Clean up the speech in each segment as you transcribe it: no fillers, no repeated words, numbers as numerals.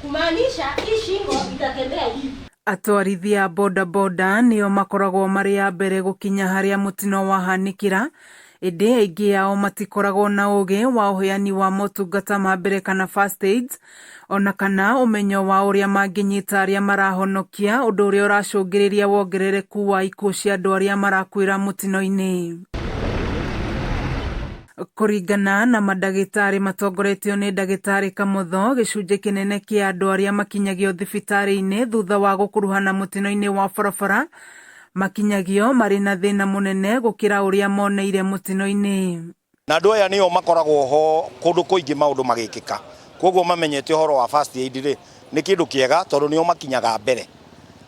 kumaanisha hii shingo itatembea hivi. Atwarithia boda boda nio makoragwo mari ya mbere gukinya haria mutino wahanikira, indi aingi ao matikoragwo na ugi wa uheani wa motungata ma mbere kana first aids, ona kana umenyo wa uria manginyita aria marahonokia, undu uria uracungiriria wongerereku wa ikuo cia andu aria marakwira mutino-ini. Kuringana na madagitari matongoretio ni ndagitari Kamotho, gicunji kinene kia andu aria makinyagio thibitari-ini thutha wa gukuruhana mutino-ini wa barabara makinyagio mari na thina munene gukira uria moneire mutino-ini. Na andu aya nio makoragwo ho kundu kuingi maundu magikika, koguo mamenyete uhoro wa first aid ri ni kindu kiega tondu nio makinyaga mbere.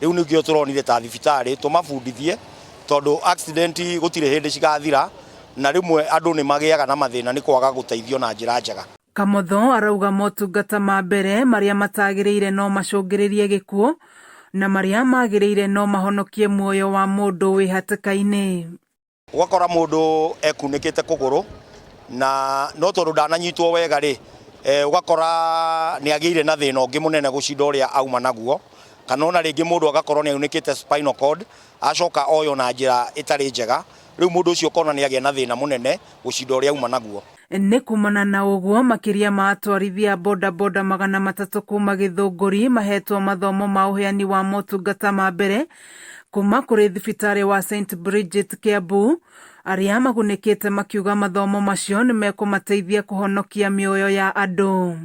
Riu nikio turonire ta thibitari tumabundithie tondu accident gutire hindi cigathira na rimwe andu ni magiaga na mathina ni kwaga guteithio na njira njega. Kamotho arauga motungata ma mbere maria matagiriire no macungiririe gikuo na maria magiriire no mahonokie muoyo wa mundu wi hatikaini. Wakora mundu ekunikite kuguru na no tondu ndananyitwo wega ri ugakora ni agiire na thina ungi munene gucinda uria auma naguo, kana ona ringi mundu agakorwo ni aunikite spinal cord acoka oyo na njira itari njega, riu mundu ucio kona ni agia na thina munene gucinda uria auma naguo. Ni kumana na uguo makiria ma atwarithia boda boda 300 kuma Githunguri mahetwo mathomo ma uheani wa motungata ma mbere kuma kuri thibitari wa St Bridget Kiambu, aria magunikite makiuga mathomo macio ni mekumateithia kuhonokia mioyo ya andu.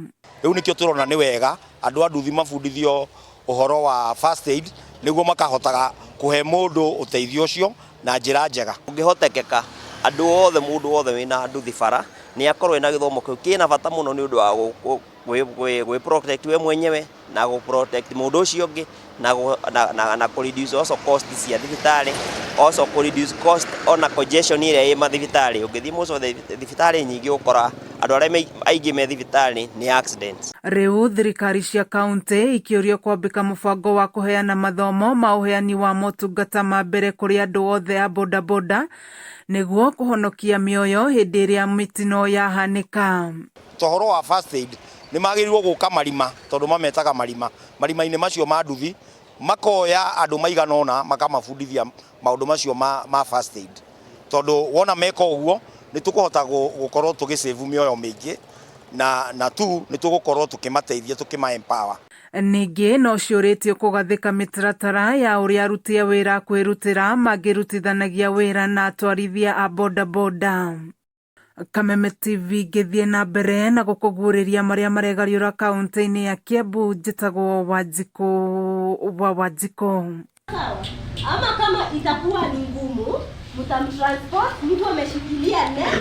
Riu nikio turona ni wega andu anduthi mabundithio uhoro wa first aid niguo makahotaga kuhe mundu uteithio ucio na njira njega. Ungihotekeka andu othe mundu othe wina nduthi bara ni akorwo ina githomo kiu kina bata muno ni undu wa gwi protect we mwenyewe na go protect mundu ucio ungi na ku reduce also cost cia thibitari, also ku reduce cost ona congestion iria i mathibitari. Ungithi muco thibitari nyingi ukora andu aria aingi me thibitari ni accidents. Riu thirikari cia kaunti ikiurio kwambika mubango wa kuheana mathomo ma uheani wa motungata ma mbere kuri andu othe a boda boda niguo kuhonokia mioyo hindi iria mitino yahanika. Tohoro wa first aid ni magirirwo guka marima tondu mametaga marima-ini macio ma nduthi makoya andu maigana ona makamabundithia maundu macio ma first aid, tondu wona meka uguo ni tukuhota gukorwo tugisave mioyo mingi na tu ni tugukorwo tukimateithia tukima empower. Ningi no ciuritio kugathika mitaratara ya uria aruti a wira kwirutira magirutithanagia wira na atwarithia a boda boda. Kameme TV githie na mbere na gukuguriria maria maregariura kaunti-ini ya Kiambu. Njitagwo Wanjiko. Ama kama itakuwa ni ngumu mtamtransport mtu ameshikilia